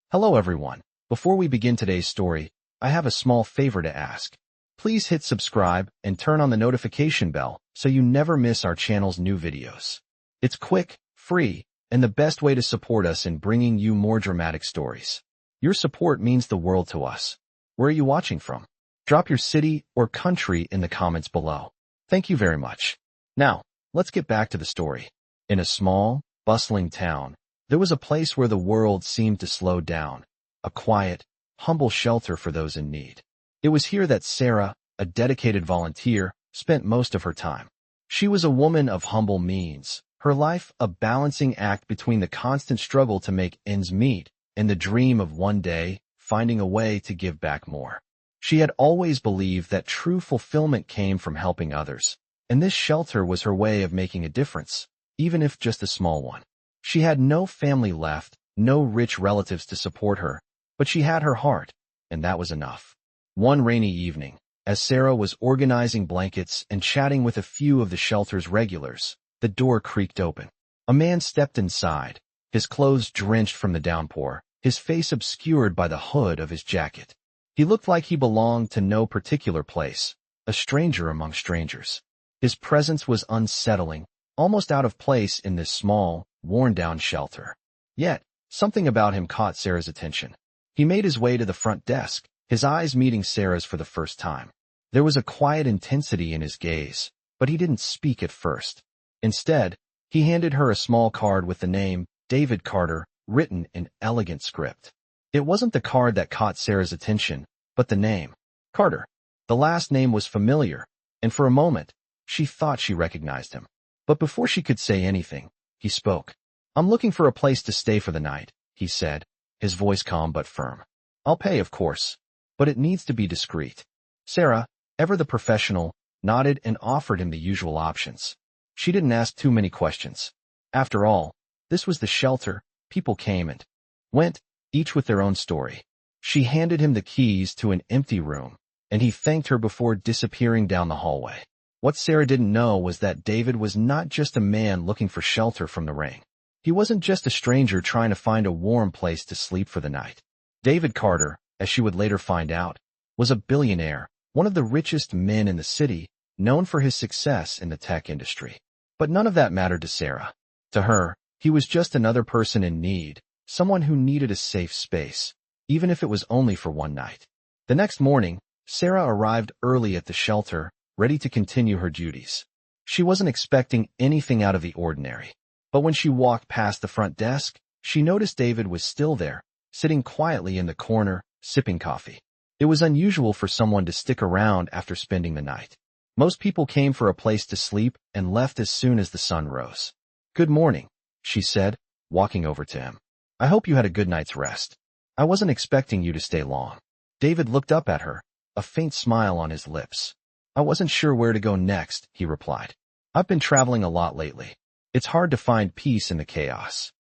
Hello everyone. Before we begin today's story, I have a small favor to ask. Please hit subscribe and turn on the notification bell so you never miss our channel's new videos. It's quick, free, and the best way to support us in bringing you more dramatic stories. Your support means the world to us. Where are you watching from? Drop your city or country in the comments below. Thank you very much. Now, let's get back to the story. In a small, bustling town, there was a place where the world seemed to slow down, a quiet, humble shelter for those in need. It was here that Sarah, a dedicated volunteer, spent most of her time. She was a woman of humble means, her life a balancing act between the constant struggle to make ends meet and the dream of one day finding a way to give back more. She had always believed that true fulfillment came from helping others, and this shelter was her way of making a difference, even if just a small one. She had no family left, no rich relatives to support her, but she had her heart, and that was enough. One rainy evening, as Sarah was organizing blankets and chatting with a few of the shelter's regulars, the door creaked open. A man stepped inside, his clothes drenched from the downpour, his face obscured by the hood of his jacket. He looked like he belonged to no particular place, a stranger among strangers. His presence was unsettling, almost out of place in this small, worn-down shelter. Yet, something about him caught Sarah's attention. He made his way to the front desk, his eyes meeting Sarah's for the first time. There was a quiet intensity in his gaze, but he didn't speak at first. Instead, he handed her a small card with the name, David Carter, written in elegant script. It wasn't the card that caught Sarah's attention, but the name, Carter. The last name was familiar, and for a moment, she thought she recognized him. But before she could say anything, he spoke. "I'm looking for a place to stay for the night," he said, his voice calm but firm. "I'll pay, of course, but it needs to be discreet." Sarah, ever the professional, nodded and offered him the usual options. She didn't ask too many questions. After all, this was the shelter. People came and went, each with their own story. She handed him the keys to an empty room, and he thanked her before disappearing down the hallway. What Sarah didn't know was that David was not just a man looking for shelter from the rain. He wasn't just a stranger trying to find a warm place to sleep for the night. David Carter, as she would later find out, was a billionaire, one of the richest men in the city, known for his success in the tech industry. But none of that mattered to Sarah. To her, he was just another person in need, someone who needed a safe space, even if it was only for one night. The next morning, Sarah arrived early at the shelter, ready to continue her duties. She wasn't expecting anything out of the ordinary. But when she walked past the front desk, she noticed David was still there, sitting quietly in the corner, sipping coffee. It was unusual for someone to stick around after spending the night. Most people came for a place to sleep and left as soon as the sun rose. "Good morning," she said, walking over to him. "I hope you had a good night's rest. I wasn't expecting you to stay long." David looked up at her, a faint smile on his lips. "I wasn't sure where to go next," he replied. "I've been traveling a lot lately. It's hard to find peace in the chaos."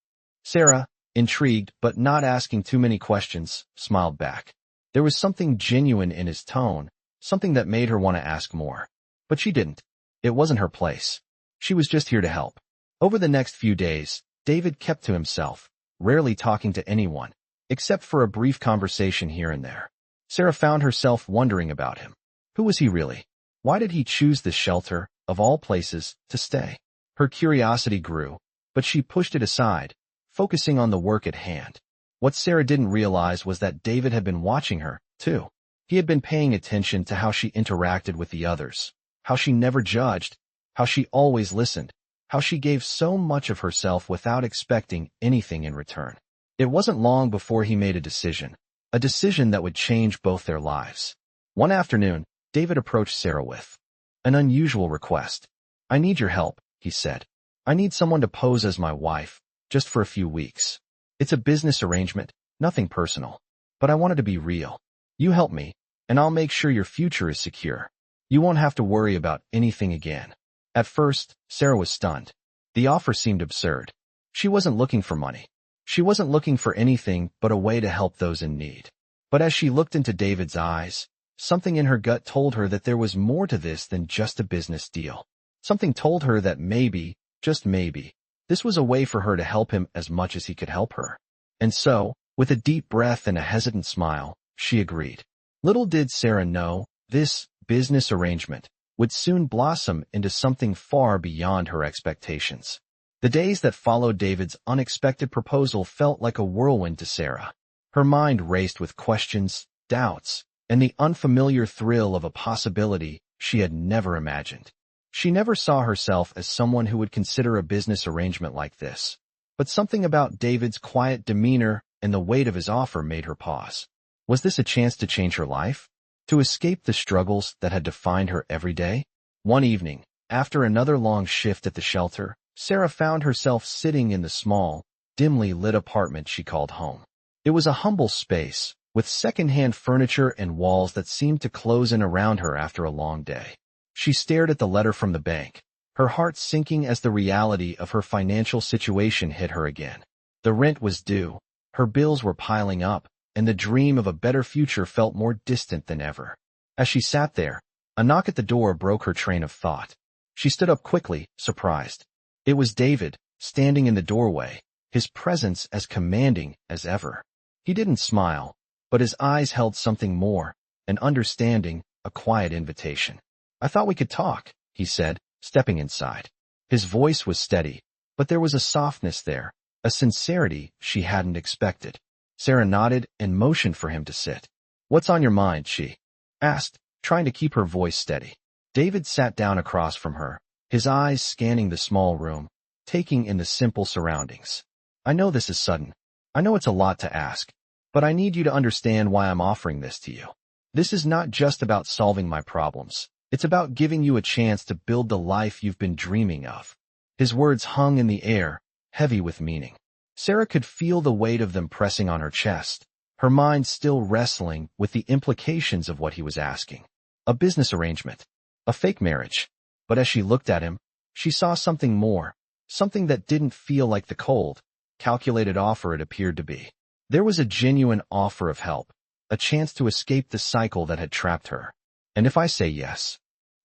Sarah, intrigued but not asking too many questions, smiled back. There was something genuine in his tone, something that made her want to ask more. But she didn't. It wasn't her place. She was just here to help. Over the next few days, David kept to himself, rarely talking to anyone, except for a brief conversation here and there. Sarah found herself wondering about him. Who was he really? Why did he choose this shelter, of all places, to stay? Her curiosity grew, but she pushed it aside, focusing on the work at hand. What Sarah didn't realize was that David had been watching her, too. He had been paying attention to how she interacted with the others, how she never judged, how she always listened, how she gave so much of herself without expecting anything in return. It wasn't long before he made a decision that would change both their lives. One afternoon, David approached Sarah with an unusual request. "I need your help," he said. "I need someone to pose as my wife, just for a few weeks. It's a business arrangement, nothing personal. But I want it to be real. You help me, and I'll make sure your future is secure. You won't have to worry about anything again." At first, Sarah was stunned. The offer seemed absurd. She wasn't looking for money. She wasn't looking for anything but a way to help those in need. But as she looked into David's eyes, something in her gut told her that there was more to this than just a business deal. Something told her that maybe, just maybe, this was a way for her to help him as much as he could help her. And so, With a deep breath and a hesitant smile, she agreed. Little did Sarah know, this business arrangement would soon blossom into something far beyond her expectations. The days that followed David's unexpected proposal felt like a whirlwind to Sarah. Her mind raced with questions, doubts, and the unfamiliar thrill of a possibility she had never imagined. She never saw herself as someone who would consider a business arrangement like this. But something about David's quiet demeanor and the weight of his offer made her pause. Was this a chance to change her life? To escape the struggles that had defined her every day? One evening, after another long shift at the shelter, Sarah found herself sitting in the small, dimly lit apartment she called home. It was a humble space, with second-hand furniture and walls that seemed to close in around her after a long day. She stared at the letter from the bank, her heart sinking as the reality of her financial situation hit her again. The rent was due, her bills were piling up, and the dream of a better future felt more distant than ever. As she sat there, a knock at the door broke her train of thought. She stood up quickly, surprised. It was David, standing in the doorway, his presence as commanding as ever. He didn't smile, but his eyes held something more, an understanding, a quiet invitation. "I thought we could talk," he said, stepping inside. His voice was steady, but there was a softness there, a sincerity she hadn't expected. Sarah nodded and motioned for him to sit. "What's on your mind?" she asked, trying to keep her voice steady. David sat down across from her, his eyes scanning the small room, taking in the simple surroundings. "I know this is sudden. I know it's a lot to ask, but I need you to understand why I'm offering this to you. This is not just about solving my problems. It's about giving you a chance to build the life you've been dreaming of." His words hung in the air, heavy with meaning. Sarah could feel the weight of them pressing on her chest, her mind still wrestling with the implications of what he was asking. A business arrangement. A fake marriage. But as she looked at him, she saw something more, something that didn't feel like the cold, calculated offer it appeared to be. There was a genuine offer of help, a chance to escape the cycle that had trapped her. "And if I say yes?"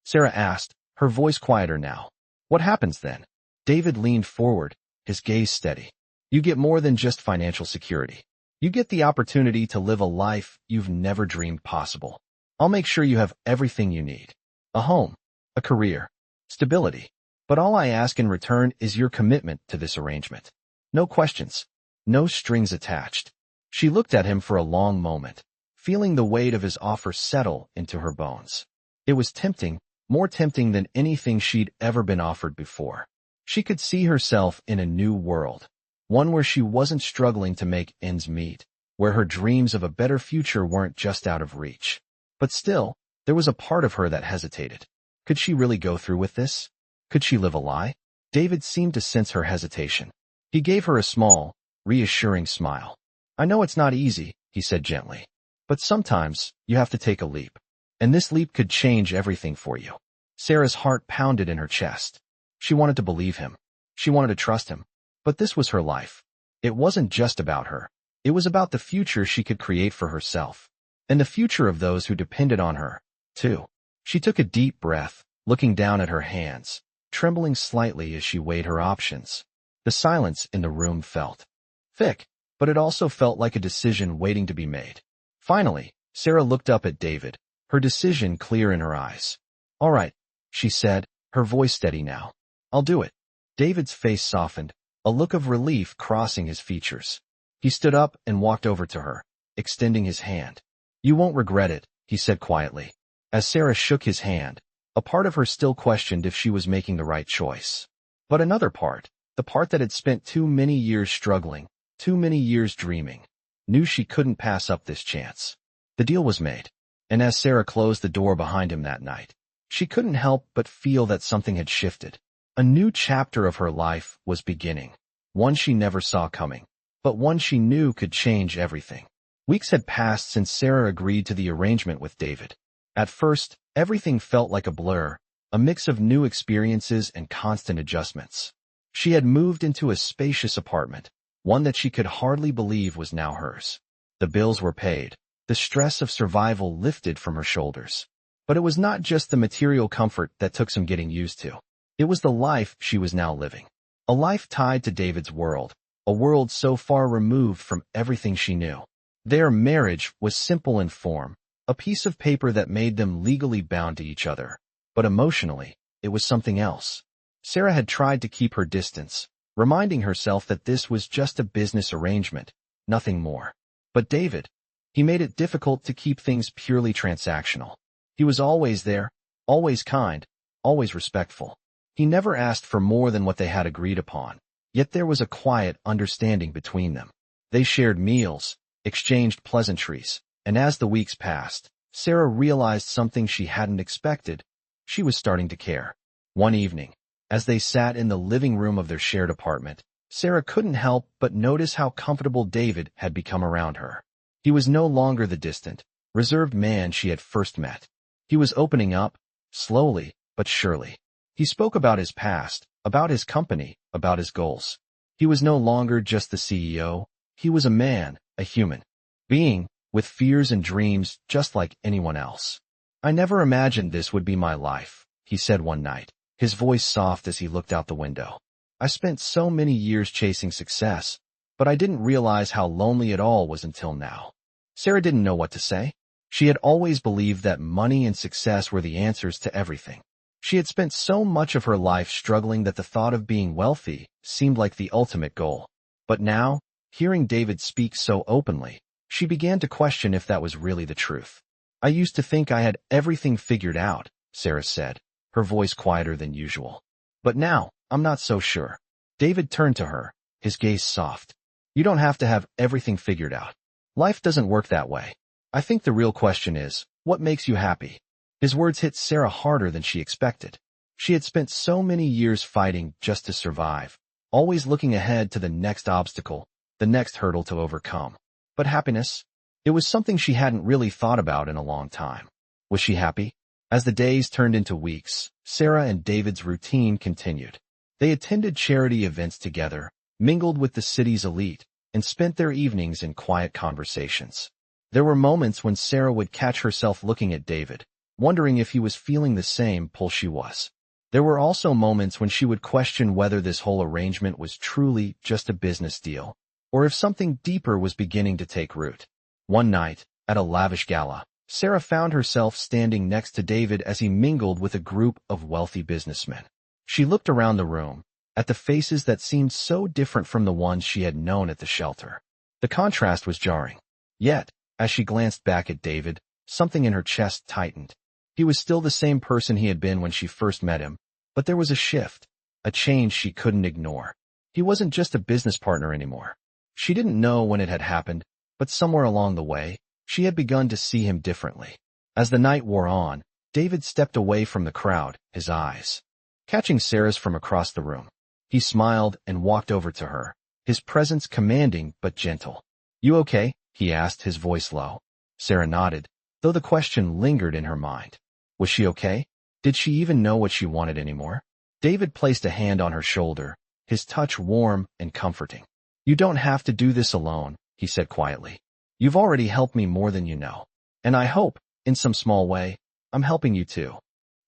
Sarah asked, her voice quieter now. "What happens then?" David leaned forward, his gaze steady. "You get more than just financial security. You get the opportunity to live a life you've never dreamed possible. I'll make sure you have everything you need. A home, a career, stability. But all I ask in return is your commitment to this arrangement. No questions, no strings attached." She looked at him for a long moment, feeling the weight of his offer settle into her bones. It was tempting, more tempting than anything she'd ever been offered before. She could see herself in a new world, one where she wasn't struggling to make ends meet, where her dreams of a better future weren't just out of reach. But still, there was a part of her that hesitated. Could she really go through with this? Could she live a lie? David seemed to sense her hesitation. He gave her a small, reassuring smile. "I know it's not easy," he said gently. "But sometimes, you have to take a leap. And this leap could change everything for you." Sarah's heart pounded in her chest. She wanted to believe him. She wanted to trust him. But this was her life. It wasn't just about her. It was about the future she could create for herself. And the future of those who depended on her, too. She took a deep breath, looking down at her hands, trembling slightly as she weighed her options. The silence in the room felt thick, but it also felt like a decision waiting to be made. Finally, Sarah looked up at David, her decision clear in her eyes. "All right," she said, her voice steady now. "I'll do it." David's face softened, a look of relief crossing his features. He stood up and walked over to her, extending his hand. "You won't regret it," he said quietly. As Sarah shook his hand, a part of her still questioned if she was making the right choice. But another part, the part that had spent too many years struggling, too many years dreaming, knew she couldn't pass up this chance. The deal was made, and as Sarah closed the door behind him that night, she couldn't help but feel that something had shifted. A new chapter of her life was beginning, one she never saw coming, but one she knew could change everything. Weeks had passed since Sarah agreed to the arrangement with David. At first, everything felt like a blur, a mix of new experiences and constant adjustments. She had moved into a spacious apartment, one that she could hardly believe was now hers. The bills were paid, the stress of survival lifted from her shoulders. But it was not just the material comfort that took some getting used to. It was the life she was now living. A life tied to David's world, a world so far removed from everything she knew. Their marriage was simple in form, a piece of paper that made them legally bound to each other. But emotionally, it was something else. Sarah had tried to keep her distance, reminding herself that this was just a business arrangement, nothing more. But David, he made it difficult to keep things purely transactional. He was always there, always kind, always respectful. He never asked for more than what they had agreed upon, yet there was a quiet understanding between them. They shared meals, exchanged pleasantries, and as the weeks passed, Sarah realized something she hadn't expected. She was starting to care. One evening, as they sat in the living room of their shared apartment, Sarah couldn't help but notice how comfortable David had become around her. He was no longer the distant, reserved man she had first met. He was opening up, slowly but surely. He spoke about his past, about his company, about his goals. He was no longer just the CEO. He was a man, a human being, with fears and dreams just like anyone else. "I never imagined this would be my life," he said one night, his voice soft as he looked out the window. "I spent so many years chasing success, but I didn't realize how lonely it all was until now." Sarah didn't know what to say. She had always believed that money and success were the answers to everything. She had spent so much of her life struggling that the thought of being wealthy seemed like the ultimate goal. But now, hearing David speak so openly, she began to question if that was really the truth. "I used to think I had everything figured out," Sarah said, her voice quieter than usual. "But now, I'm not so sure." David turned to her, his gaze soft. "You don't have to have everything figured out. Life doesn't work that way. I think the real question is, what makes you happy?" His words hit Sarah harder than she expected. She had spent so many years fighting just to survive, always looking ahead to the next obstacle, the next hurdle to overcome. But happiness? It was something she hadn't really thought about in a long time. Was she happy? As the days turned into weeks, Sarah and David's routine continued. They attended charity events together, mingled with the city's elite, and spent their evenings in quiet conversations. There were moments when Sarah would catch herself looking at David, wondering if he was feeling the same pull she was. There were also moments when she would question whether this whole arrangement was truly just a business deal, or if something deeper was beginning to take root. One night, at a lavish gala, Sarah found herself standing next to David as he mingled with a group of wealthy businessmen. She looked around the room, at the faces that seemed so different from the ones she had known at the shelter. The contrast was jarring. Yet, as she glanced back at David, something in her chest tightened. He was still the same person he had been when she first met him, but there was a shift, a change she couldn't ignore. He wasn't just a business partner anymore. She didn't know when it had happened, but somewhere along the way, she had begun to see him differently. As the night wore on, David stepped away from the crowd, his eyes catching Sarah's from across the room. He smiled and walked over to her, his presence commanding but gentle. "You okay?" he asked, his voice low. Sarah nodded, though the question lingered in her mind. Was she okay? Did she even know what she wanted anymore? David placed a hand on her shoulder, his touch warm and comforting. "You don't have to do this alone," he said quietly. "You've already helped me more than you know. And I hope, in some small way, I'm helping you too."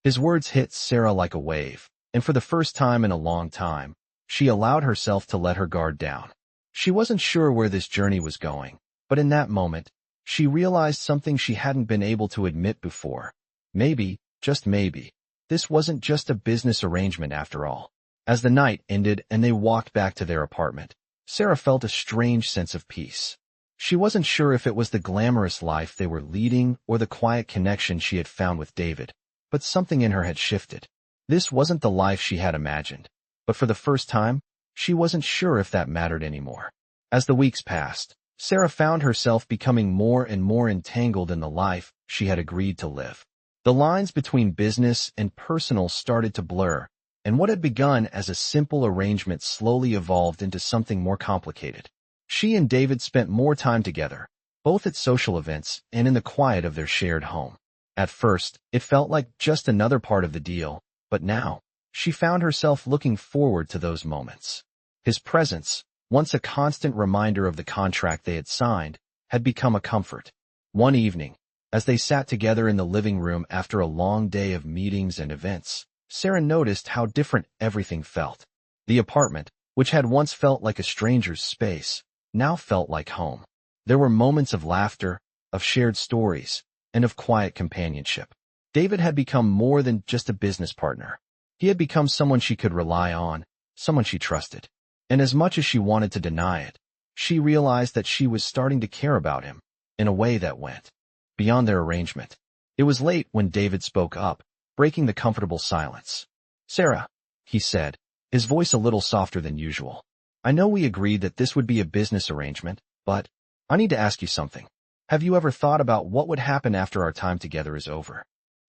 His words hit Sarah like a wave, and for the first time in a long time, she allowed herself to let her guard down. She wasn't sure where this journey was going, but in that moment, she realized something she hadn't been able to admit before. Maybe, just maybe, this wasn't just a business arrangement after all. As the night ended and they walked back to their apartment, Sarah felt a strange sense of peace. She wasn't sure if it was the glamorous life they were leading or the quiet connection she had found with David, but something in her had shifted. This wasn't the life she had imagined, but for the first time, she wasn't sure if that mattered anymore. As the weeks passed, Sarah found herself becoming more and more entangled in the life she had agreed to live. The lines between business and personal started to blur, and what had begun as a simple arrangement slowly evolved into something more complicated. She and David spent more time together, both at social events and in the quiet of their shared home. At first, it felt like just another part of the deal, but now, she found herself looking forward to those moments. His presence, once a constant reminder of the contract they had signed, had become a comfort. One evening, as they sat together in the living room after a long day of meetings and events, Sarah noticed how different everything felt. The apartment, which had once felt like a stranger's space, now felt like home. There were moments of laughter, of shared stories, and of quiet companionship. David had become more than just a business partner. He had become someone she could rely on, someone she trusted. And as much as she wanted to deny it, she realized that she was starting to care about him in a way that went beyond their arrangement. It was late when David spoke up, breaking the comfortable silence. "Sarah," he said, his voice a little softer than usual. "I know we agreed that this would be a business arrangement, but I need to ask you something. Have you ever thought about what would happen after our time together is over?"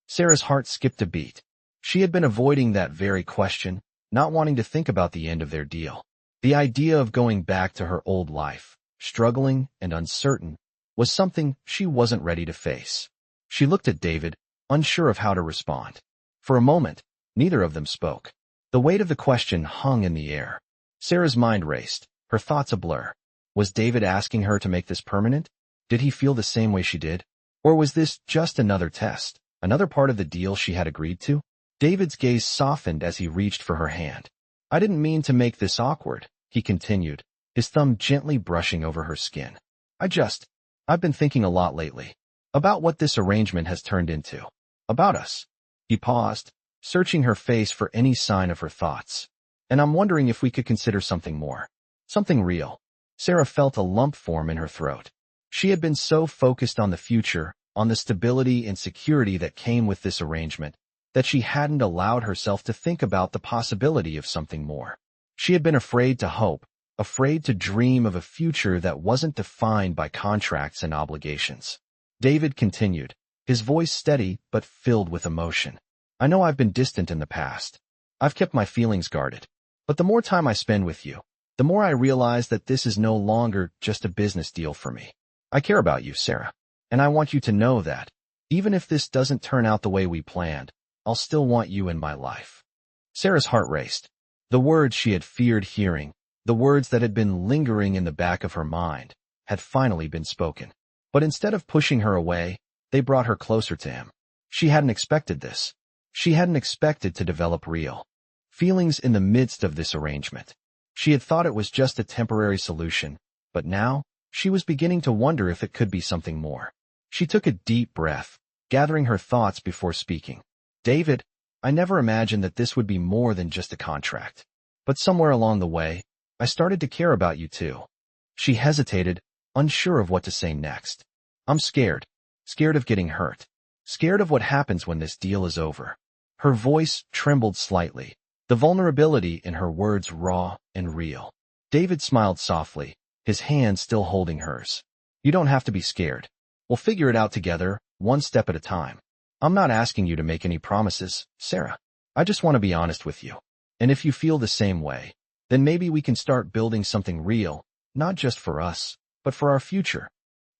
Sarah's heart skipped a beat. She had been avoiding that very question, not wanting to think about the end of their deal. The idea of going back to her old life, struggling and uncertain, was something she wasn't ready to face. She looked at David, unsure of how to respond. For a moment, neither of them spoke. The weight of the question hung in the air. Sarah's mind raced, her thoughts a blur. Was David asking her to make this permanent? Did he feel the same way she did? Or was this just another test, another part of the deal she had agreed to? David's gaze softened as he reached for her hand. "I didn't mean to make this awkward," he continued, his thumb gently brushing over her skin. I've been thinking a lot lately about what this arrangement has turned into. About us." He paused, searching her face for any sign of her thoughts. "And I'm wondering if we could consider something more. Something real." Sarah felt a lump form in her throat. She had been so focused on the future, on the stability and security that came with this arrangement, that she hadn't allowed herself to think about the possibility of something more. She had been afraid to hope, afraid to dream of a future that wasn't defined by contracts and obligations. David continued, his voice steady but filled with emotion. "I know I've been distant in the past. I've kept my feelings guarded. But the more time I spend with you, the more I realize that this is no longer just a business deal for me. I care about you, Sarah, and I want you to know that, even if this doesn't turn out the way we planned, I'll still want you in my life." Sarah's heart raced. The words she had feared hearing, the words that had been lingering in the back of her mind, had finally been spoken. But instead of pushing her away, they brought her closer to him. She hadn't expected this. She hadn't expected to develop real feelings in the midst of this arrangement. She had thought it was just a temporary solution, but now, she was beginning to wonder if it could be something more. She took a deep breath, gathering her thoughts before speaking. "David, I never imagined that this would be more than just a contract. But somewhere along the way, I started to care about you too." She hesitated, unsure of what to say next. "I'm scared. Scared of getting hurt. Scared of what happens when this deal is over." Her voice trembled slightly, the vulnerability in her words raw and real. David smiled softly, his hand still holding hers. "You don't have to be scared. We'll figure it out together, one step at a time. I'm not asking you to make any promises, Sarah. I just want to be honest with you. And if you feel the same way, then maybe we can start building something real, not just for us, but for our future."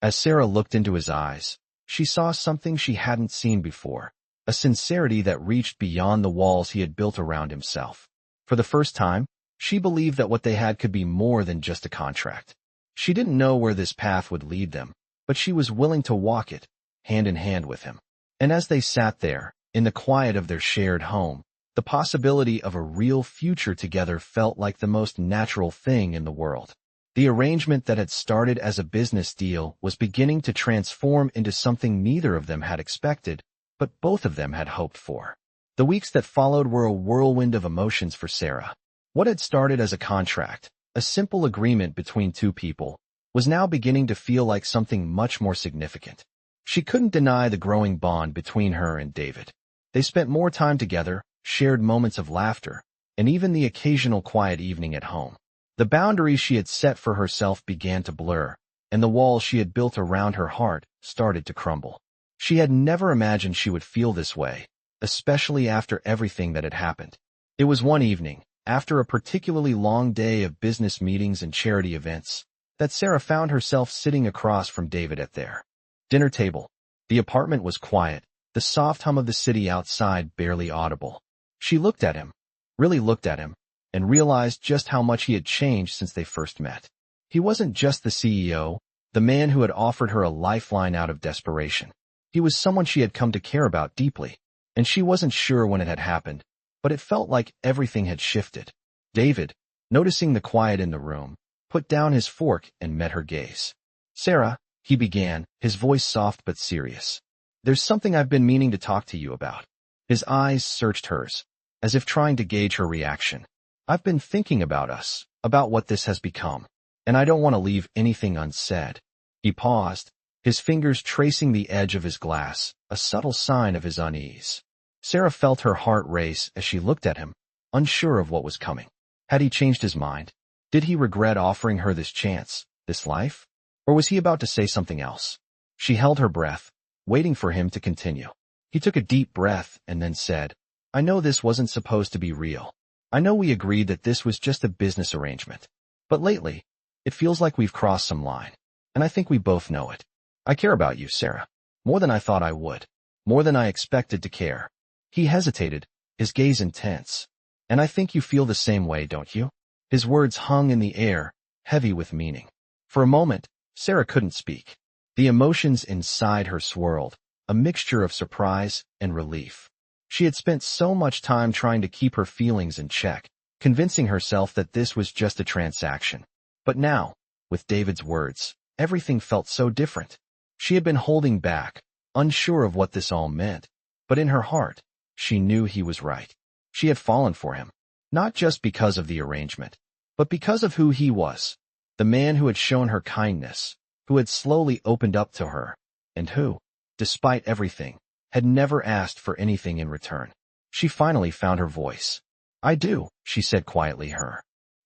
As Sarah looked into his eyes, she saw something she hadn't seen before, a sincerity that reached beyond the walls he had built around himself. For the first time, she believed that what they had could be more than just a contract. She didn't know where this path would lead them, but she was willing to walk it, hand in hand with him. And as they sat there, in the quiet of their shared home, the possibility of a real future together felt like the most natural thing in the world. The arrangement that had started as a business deal was beginning to transform into something neither of them had expected, but both of them had hoped for. The weeks that followed were a whirlwind of emotions for Sarah. What had started as a contract, a simple agreement between two people, was now beginning to feel like something much more significant. She couldn't deny the growing bond between her and David. They spent more time together, shared moments of laughter, and even the occasional quiet evening at home. The boundaries she had set for herself began to blur, and the walls she had built around her heart started to crumble. She had never imagined she would feel this way, especially after everything that had happened. It was one evening, after a particularly long day of business meetings and charity events, that Sarah found herself sitting across from David at their dinner table. The apartment was quiet, the soft hum of the city outside barely audible. She looked at him, really looked at him, and realized just how much he had changed since they first met. He wasn't just the CEO, the man who had offered her a lifeline out of desperation. He was someone she had come to care about deeply, and she wasn't sure when it had happened, but it felt like everything had shifted. "David," Noticing the quiet in the room, put down his fork and met her gaze. "Sarah," he began, his voice soft but serious. "There's something I've been meaning to talk to you about." His eyes searched hers, as if trying to gauge her reaction. "I've been thinking about us, about what this has become, and I don't want to leave anything unsaid." He paused, his fingers tracing the edge of his glass, a subtle sign of his unease. Sarah felt her heart race as she looked at him, unsure of what was coming. Had he changed his mind? Did he regret offering her this chance, this life? Or was he about to say something else? She held her breath, waiting for him to continue. He took a deep breath and then said, "I know this wasn't supposed to be real. I know we agreed that this was just a business arrangement. But lately, it feels like we've crossed some line. And I think we both know it. I care about you, Sarah. More than I thought I would. More than I expected to care." He hesitated, his gaze intense. "And I think you feel the same way, don't you?" His words hung in the air, heavy with meaning. For a moment, Sarah couldn't speak. The emotions inside her swirled, a mixture of surprise and relief. She had spent so much time trying to keep her feelings in check, convincing herself that this was just a transaction. But now, with David's words, everything felt so different. She had been holding back, unsure of what this all meant. But in her heart, she knew he was right. She had fallen for him, not just because of the arrangement, but because of who he was. The man who had shown her kindness, who had slowly opened up to her, and who, despite everything, had never asked for anything in return. She finally found her voice. "I do," she said quietly, her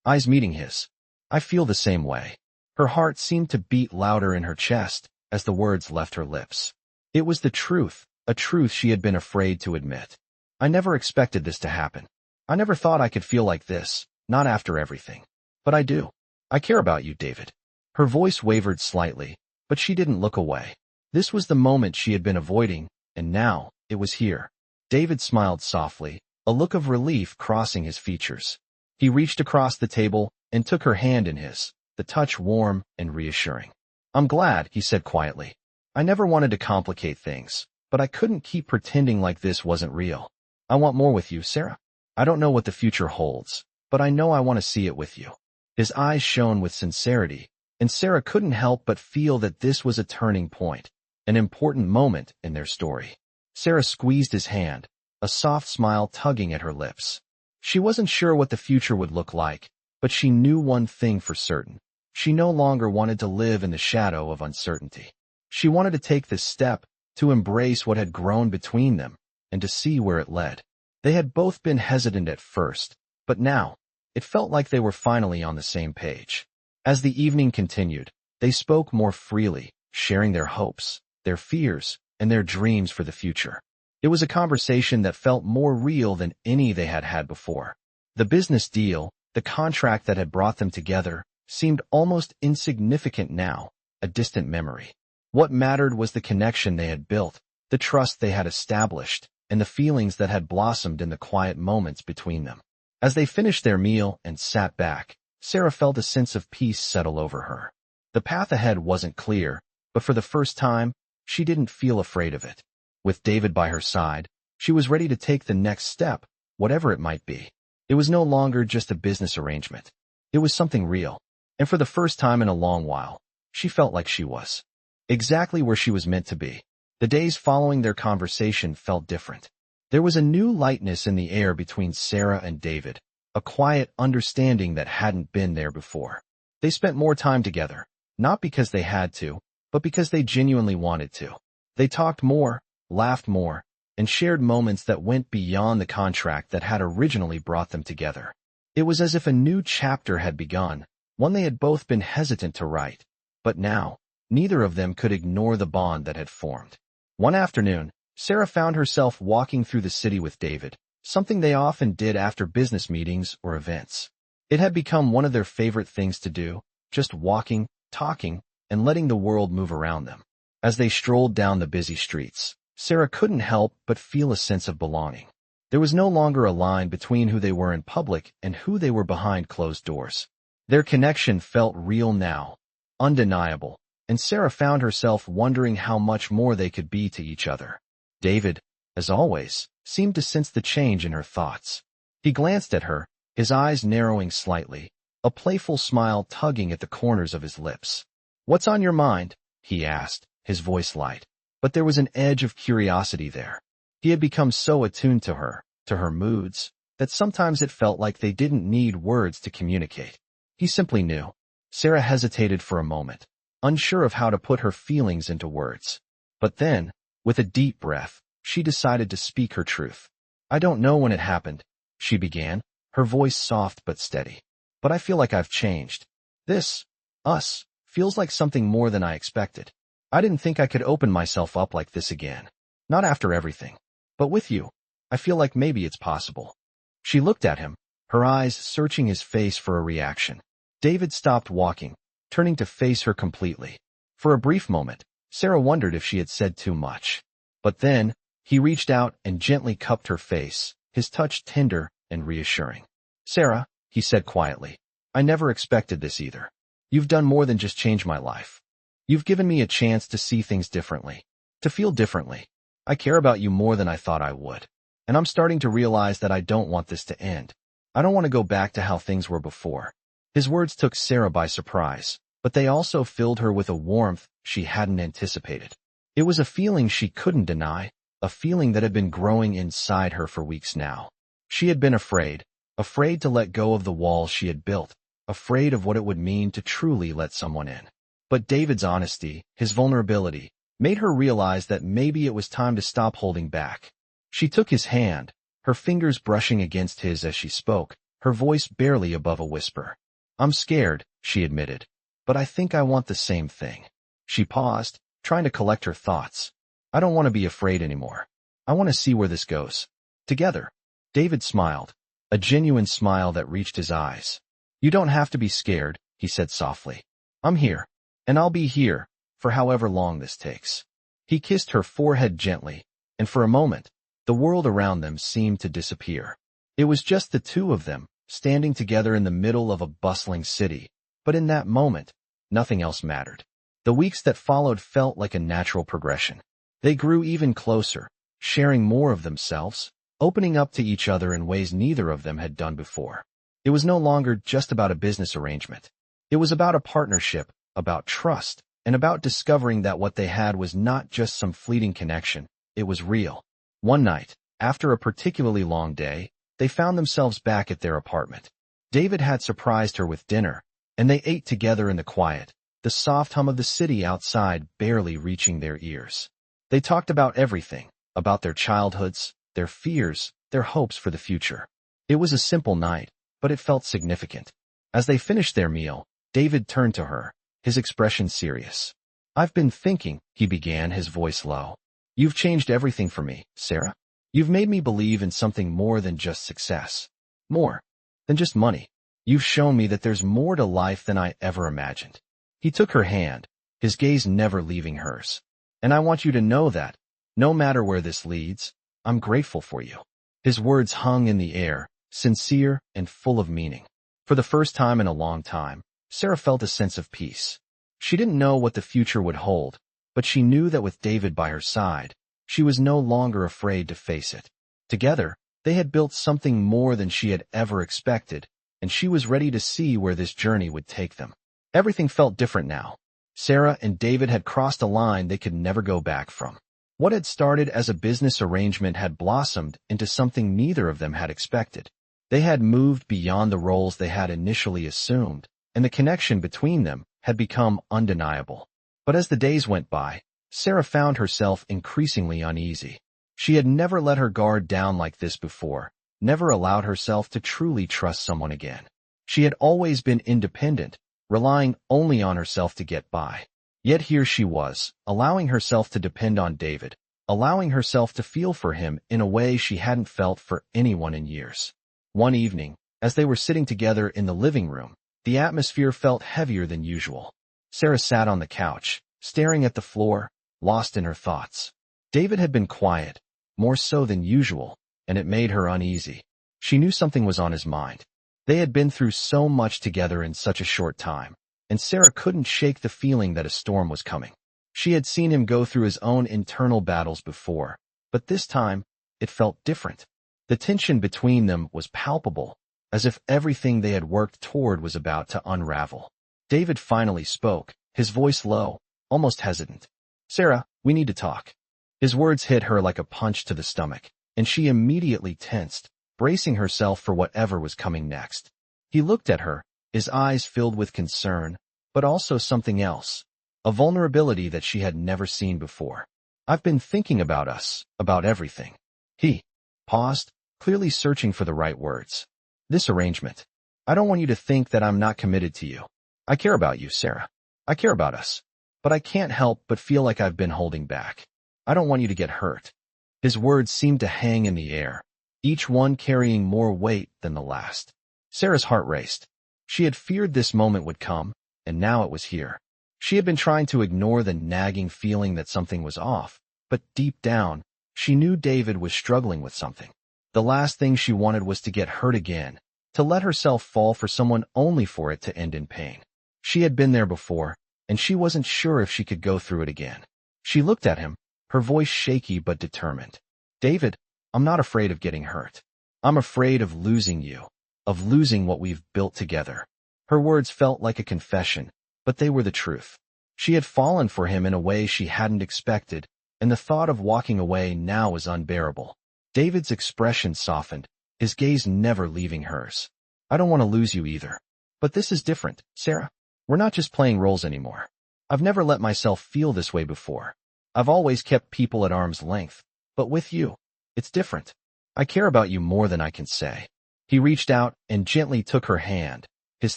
eyes meeting his. "I feel the same way." Her heart seemed to beat louder in her chest as the words left her lips. It was the truth, a truth she had been afraid to admit. "I never expected this to happen. I never thought I could feel like this, not after everything. But I do. I care about you, David." Her voice wavered slightly, but she didn't look away. This was the moment she had been avoiding, and now, it was here. David smiled softly, a look of relief crossing his features. He reached across the table and took her hand in his, the touch warm and reassuring. "I'm glad," he said quietly. "I never wanted to complicate things, but I couldn't keep pretending like this wasn't real. I want more with you, Sarah. I don't know what the future holds, but I know I want to see it with you." His eyes shone with sincerity, and Sarah couldn't help but feel that this was a turning point, an important moment in their story. Sarah squeezed his hand, a soft smile tugging at her lips. She wasn't sure what the future would look like, but she knew one thing for certain. She no longer wanted to live in the shadow of uncertainty. She wanted to take this step, to embrace what had grown between them, and to see where it led. They had both been hesitant at first, but now, it felt like they were finally on the same page. As the evening continued, they spoke more freely, sharing their hopes, their fears, and their dreams for the future. It was a conversation that felt more real than any they had had before. The business deal, the contract that had brought them together, seemed almost insignificant now, a distant memory. What mattered was the connection they had built, the trust they had established, and the feelings that had blossomed in the quiet moments between them. As they finished their meal and sat back, Sarah felt a sense of peace settle over her. The path ahead wasn't clear, but for the first time, she didn't feel afraid of it. With David by her side, she was ready to take the next step, whatever it might be. It was no longer just a business arrangement. It was something real. And for the first time in a long while, she felt like she was exactly where she was meant to be. The days following their conversation felt different. There was a new lightness in the air between Sarah and David, a quiet understanding that hadn't been there before. They spent more time together, not because they had to, but because they genuinely wanted to. They talked more, laughed more, and shared moments that went beyond the contract that had originally brought them together. It was as if a new chapter had begun, one they had both been hesitant to write. But now, neither of them could ignore the bond that had formed. One afternoon, Sarah found herself walking through the city with David, something they often did after business meetings or events. It had become one of their favorite things to do, just walking, talking, and letting the world move around them. As they strolled down the busy streets, Sarah couldn't help but feel a sense of belonging. There was no longer a line between who they were in public and who they were behind closed doors. Their connection felt real now, undeniable, and Sarah found herself wondering how much more they could be to each other. David, as always, seemed to sense the change in her thoughts. He glanced at her, his eyes narrowing slightly, a playful smile tugging at the corners of his lips. "What's on your mind?" he asked, his voice light. But there was an edge of curiosity there. He had become so attuned to her moods, that sometimes it felt like they didn't need words to communicate. He simply knew. Sarah hesitated for a moment, unsure of how to put her feelings into words. But then, with a deep breath, she decided to speak her truth. "I don't know when it happened," she began, her voice soft but steady. "But I feel like I've changed. Us, feels like something more than I expected. I didn't think I could open myself up like this again. Not after everything. But with you, I feel like maybe it's possible." She looked at him, her eyes searching his face for a reaction. David stopped walking, turning to face her completely. For a brief moment, Sarah wondered if she had said too much. But then, he reached out and gently cupped her face, his touch tender and reassuring. "Sarah," he said quietly, "I never expected this either. You've done more than just change my life. You've given me a chance to see things differently, to feel differently. I care about you more than I thought I would. And I'm starting to realize that I don't want this to end. I don't want to go back to how things were before." His words took Sarah by surprise, but they also filled her with a warmth she hadn't anticipated. It was a feeling she couldn't deny, a feeling that had been growing inside her for weeks now. She had been afraid to let go of the walls she had built, afraid of what it would mean to truly let someone in. But David's honesty, his vulnerability, made her realize that maybe it was time to stop holding back. She took his hand, her fingers brushing against his as she spoke, her voice barely above a whisper. "I'm scared," she admitted, "but I think I want the same thing." She paused, trying to collect her thoughts. "I don't want to be afraid anymore. I want to see where this goes. Together." David smiled, a genuine smile that reached his eyes. "You don't have to be scared," he said softly. "I'm here, and I'll be here, for however long this takes." He kissed her forehead gently, and for a moment, the world around them seemed to disappear. It was just the two of them, standing together in the middle of a bustling city, but in that moment, nothing else mattered. The weeks that followed felt like a natural progression. They grew even closer, sharing more of themselves, opening up to each other in ways neither of them had done before. It was no longer just about a business arrangement. It was about a partnership, about trust, and about discovering that what they had was not just some fleeting connection, it was real. One night, after a particularly long day, they found themselves back at their apartment. David had surprised her with dinner, and they ate together in the quiet, the soft hum of the city outside barely reaching their ears. They talked about everything, about their childhoods, their fears, their hopes for the future. It was a simple night, but it felt significant. As they finished their meal, David turned to her, his expression serious. "I've been thinking," he began, his voice low. "You've changed everything for me, Sarah. You've made me believe in something more than just success. More than just money. You've shown me that there's more to life than I ever imagined." He took her hand, his gaze never leaving hers. "And I want you to know that, no matter where this leads, I'm grateful for you." His words hung in the air, sincere and full of meaning. For the first time in a long time, Sarah felt a sense of peace. She didn't know what the future would hold, but she knew that with David by her side, she was no longer afraid to face it. Together, they had built something more than she had ever expected, and she was ready to see where this journey would take them. Everything felt different now. Sarah and David had crossed a line they could never go back from. What had started as a business arrangement had blossomed into something neither of them had expected. They had moved beyond the roles they had initially assumed, and the connection between them had become undeniable. But as the days went by, Sarah found herself increasingly uneasy. She had never let her guard down like this before, never allowed herself to truly trust someone again. She had always been independent, relying only on herself to get by. Yet here she was, allowing herself to depend on David, allowing herself to feel for him in a way she hadn't felt for anyone in years. One evening, as they were sitting together in the living room, the atmosphere felt heavier than usual. Sarah sat on the couch, staring at the floor, lost in her thoughts. David had been quiet, more so than usual, and it made her uneasy. She knew something was on his mind. They had been through so much together in such a short time, and Sarah couldn't shake the feeling that a storm was coming. She had seen him go through his own internal battles before, but this time, it felt different. The tension between them was palpable, as if everything they had worked toward was about to unravel. David finally spoke, his voice low, almost hesitant. "Sarah, we need to talk." His words hit her like a punch to the stomach, and she immediately tensed, bracing herself for whatever was coming next. He looked at her, his eyes filled with concern, but also something else, a vulnerability that she had never seen before. "I've been thinking about us, about everything." He paused, clearly searching for the right words. "This arrangement. I don't want you to think that I'm not committed to you. I care about you, Sarah. I care about us. But I can't help but feel like I've been holding back. I don't want you to get hurt." His words seemed to hang in the air, each one carrying more weight than the last. Sarah's heart raced. She had feared this moment would come, and now it was here. She had been trying to ignore the nagging feeling that something was off, but deep down, she knew David was struggling with something. The last thing she wanted was to get hurt again, to let herself fall for someone only for it to end in pain. She had been there before, and she wasn't sure if she could go through it again. She looked at him, her voice shaky but determined. "David, I'm not afraid of getting hurt. I'm afraid of losing you, of losing what we've built together." Her words felt like a confession, but they were the truth. She had fallen for him in a way she hadn't expected, and the thought of walking away now was unbearable. David's expression softened, his gaze never leaving hers. "I don't want to lose you either. But this is different, Sarah. We're not just playing roles anymore. I've never let myself feel this way before. I've always kept people at arm's length. But with you, it's different. I care about you more than I can say." He reached out and gently took her hand, his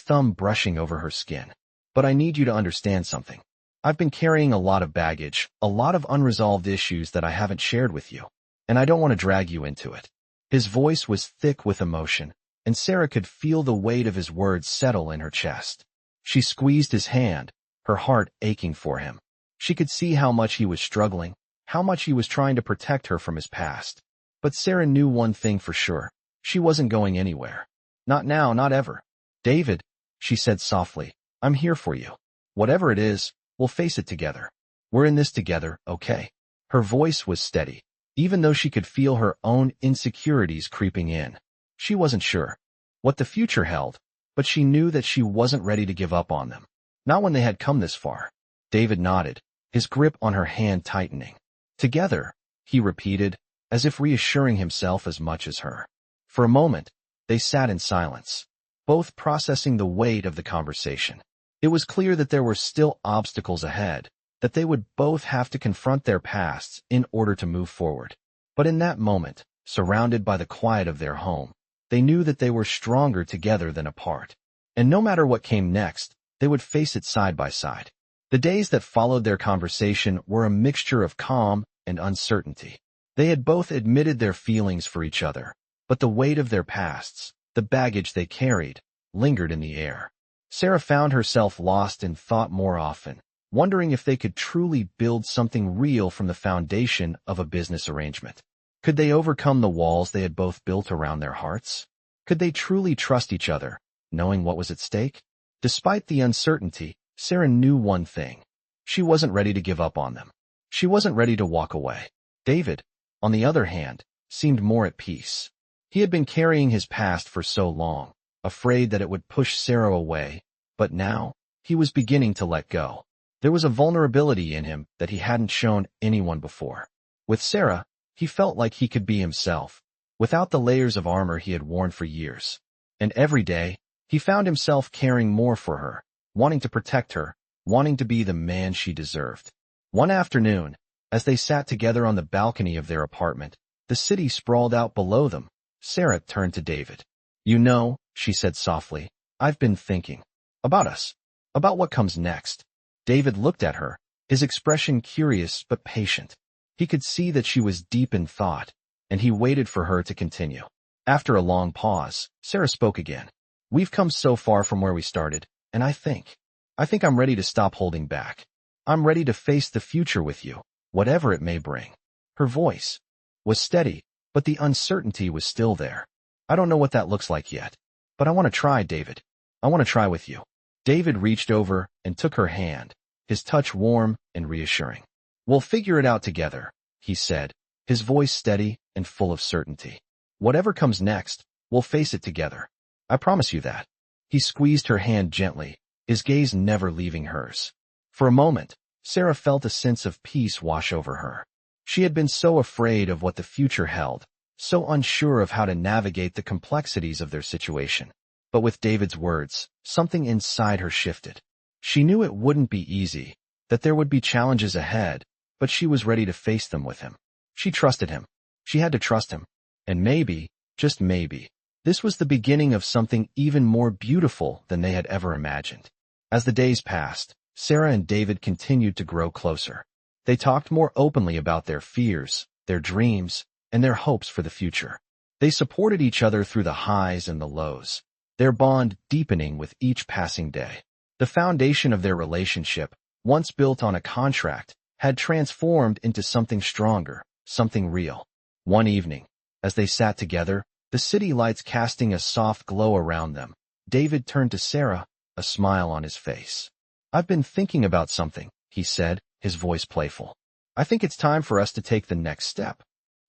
thumb brushing over her skin. "But I need you to understand something. I've been carrying a lot of baggage, a lot of unresolved issues that I haven't shared with you, and I don't want to drag you into it." His voice was thick with emotion, and Sarah could feel the weight of his words settle in her chest. She squeezed his hand, her heart aching for him. She could see how much he was struggling, how much he was trying to protect her from his past. But Sarah knew one thing for sure. She wasn't going anywhere. Not now, not ever. "David," she said softly, "I'm here for you. Whatever it is, we'll face it together. We're in this together, okay?" Her voice was steady, even though she could feel her own insecurities creeping in. She wasn't sure what the future held, but she knew that she wasn't ready to give up on them. Not when they had come this far. David nodded, his grip on her hand tightening. "Together," he repeated, as if reassuring himself as much as her. For a moment, they sat in silence, both processing the weight of the conversation. It was clear that there were still obstacles ahead, that they would both have to confront their pasts in order to move forward. But in that moment, surrounded by the quiet of their home, they knew that they were stronger together than apart. And no matter what came next, they would face it side by side. The days that followed their conversation were a mixture of calm and uncertainty. They had both admitted their feelings for each other, but the weight of their pasts, the baggage they carried, lingered in the air. Sarah found herself lost in thought more often, wondering if they could truly build something real from the foundation of a business arrangement. Could they overcome the walls they had both built around their hearts? Could they truly trust each other, knowing what was at stake? Despite the uncertainty, Sarah knew one thing. She wasn't ready to give up on them. She wasn't ready to walk away. David, on the other hand, seemed more at peace. He had been carrying his past for so long, afraid that it would push Sarah away, but now, he was beginning to let go. There was a vulnerability in him that he hadn't shown anyone before. With Sarah, he felt like he could be himself, without the layers of armor he had worn for years. And every day, he found himself caring more for her, wanting to protect her, wanting to be the man she deserved. One afternoon, as they sat together on the balcony of their apartment, the city sprawled out below them. Sarah turned to David. "You know," she said softly, "I've been thinking. About us. About what comes next." David looked at her, his expression curious but patient. He could see that she was deep in thought, and he waited for her to continue. After a long pause, Sarah spoke again. "We've come so far from where we started, and I think I'm ready to stop holding back. I'm ready to face the future with you, whatever it may bring." Her voice was steady, but the uncertainty was still there. "I don't know what that looks like yet, but I want to try, David. I want to try with you." David reached over and took her hand, his touch warm and reassuring. "We'll figure it out together," he said, his voice steady and full of certainty. "Whatever comes next, we'll face it together." I promise you that. He squeezed her hand gently, his gaze never leaving hers. For a moment, Sarah felt a sense of peace wash over her. She had been so afraid of what the future held, so unsure of how to navigate the complexities of their situation. But with David's words, something inside her shifted. She knew it wouldn't be easy, that there would be challenges ahead, but she was ready to face them with him. She trusted him. She had to trust him. And maybe, just maybe, this was the beginning of something even more beautiful than they had ever imagined. As the days passed, Sarah and David continued to grow closer. They talked more openly about their fears, their dreams, and their hopes for the future. They supported each other through the highs and the lows, their bond deepening with each passing day. The foundation of their relationship, once built on a contract, had transformed into something stronger, something real. One evening, as they sat together, the city lights casting a soft glow around them, David turned to Sarah, a smile on his face. "I've been thinking about something," he said, his voice playful. "I think it's time for us to take the next step."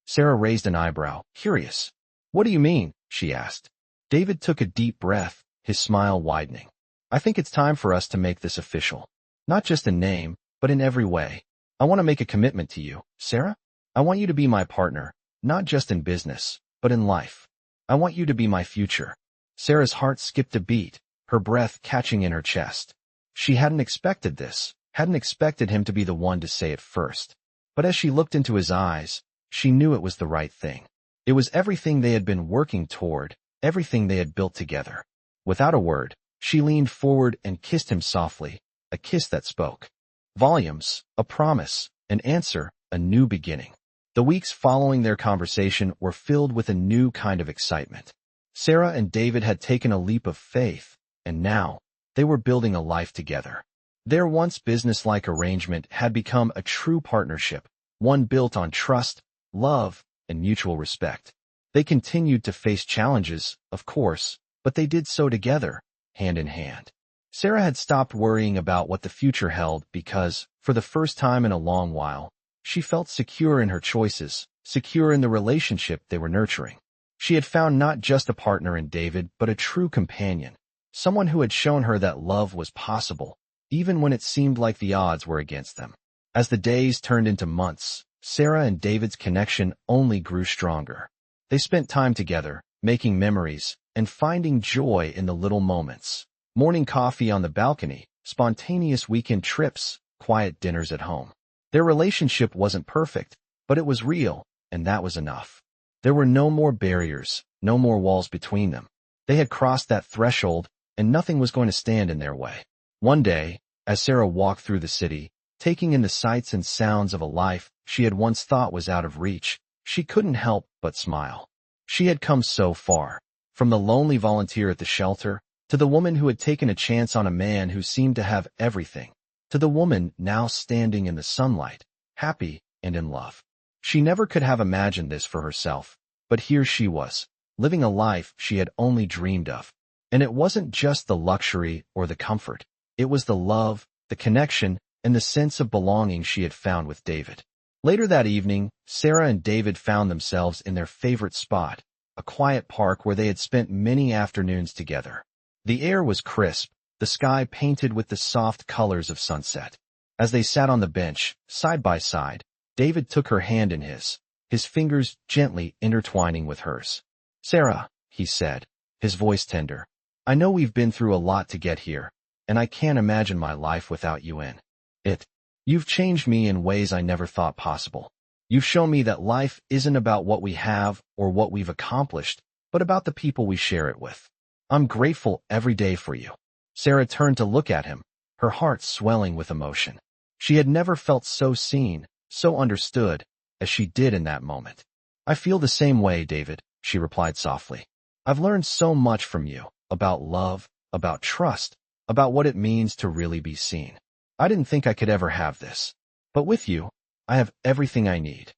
Sarah raised an eyebrow, curious. "What do you mean?" she asked. David took a deep breath, his smile widening. "I think it's time for us to make this official. Not just in name, but in every way. I want to make a commitment to you, Sarah. I want you to be my partner, not just in business, but in life. I want you to be my future." Sarah's heart skipped a beat, her breath catching in her chest. She hadn't expected this, hadn't expected him to be the one to say it first. But as she looked into his eyes, she knew it was the right thing. It was everything they had been working toward, everything they had built together. Without a word, she leaned forward and kissed him softly, a kiss that spoke volumes, a promise, an answer, a new beginning. The weeks following their conversation were filled with a new kind of excitement. Sarah and David had taken a leap of faith, and now, they were building a life together. Their once business-like arrangement had become a true partnership, one built on trust, love, and mutual respect. They continued to face challenges, of course, but they did so together, hand in hand. Sarah had stopped worrying about what the future held because, for the first time in a long while, she felt secure in her choices, secure in the relationship they were nurturing. She had found not just a partner in David, but a true companion, someone who had shown her that love was possible, even when it seemed like the odds were against them. As the days turned into months, Sarah and David's connection only grew stronger. They spent time together, making memories, and finding joy in the little moments. Morning coffee on the balcony, spontaneous weekend trips, quiet dinners at home. Their relationship wasn't perfect, but it was real, and that was enough. There were no more barriers, no more walls between them. They had crossed that threshold, and nothing was going to stand in their way. One day, as Sarah walked through the city, taking in the sights and sounds of a life she had once thought was out of reach, she couldn't help but smile. She had come so far, from the lonely volunteer at the shelter, to the woman who had taken a chance on a man who seemed to have everything, to the woman now standing in the sunlight, happy and in love. She never could have imagined this for herself, but here she was, living a life she had only dreamed of. And it wasn't just the luxury or the comfort. It was the love, the connection, and the sense of belonging she had found with David. Later that evening, Sarah and David found themselves in their favorite spot, a quiet park where they had spent many afternoons together. The air was crisp, the sky painted with the soft colors of sunset. As they sat on the bench, side by side, David took her hand in his fingers gently intertwining with hers. "Sarah," he said, his voice tender, "I know we've been through a lot to get here, and I can't imagine my life without you in it. You've changed me in ways I never thought possible. You've shown me that life isn't about what we have or what we've accomplished, but about the people we share it with. I'm grateful every day for you." Sarah turned to look at him, her heart swelling with emotion. She had never felt so seen, so understood, as she did in that moment. "I feel the same way, David," she replied softly. "I've learned so much from you, about love, about trust, about what it means to really be seen. I didn't think I could ever have this. But with you, I have everything I need."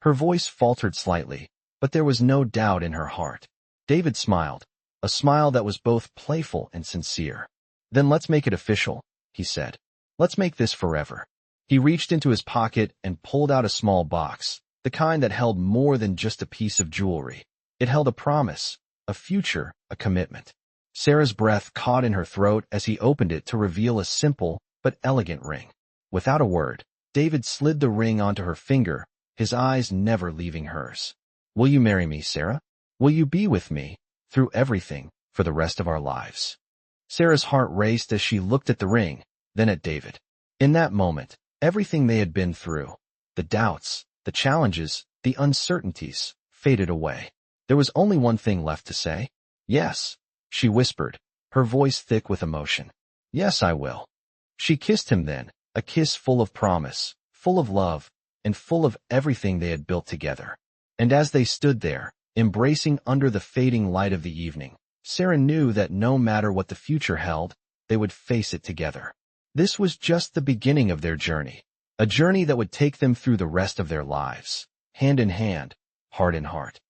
Her voice faltered slightly, but there was no doubt in her heart. David smiled, a smile that was both playful and sincere. "Then let's make it official," he said. "Let's make this forever." He reached into his pocket and pulled out a small box, the kind that held more than just a piece of jewelry. It held a promise, a future, a commitment. Sarah's breath caught in her throat as he opened it to reveal a simple but elegant ring. Without a word, David slid the ring onto her finger, his eyes never leaving hers. "Will you marry me, Sarah? Will you be with me through everything for the rest of our lives?" Sarah's heart raced as she looked at the ring, then at David. In that moment, everything they had been through, the doubts, the challenges, the uncertainties, faded away. There was only one thing left to say. "Yes," she whispered, her voice thick with emotion. "Yes, I will." She kissed him then, a kiss full of promise, full of love, and full of everything they had built together. And as they stood there, embracing under the fading light of the evening, Sarah knew that no matter what the future held, they would face it together. This was just the beginning of their journey, a journey that would take them through the rest of their lives, hand in hand, heart in heart.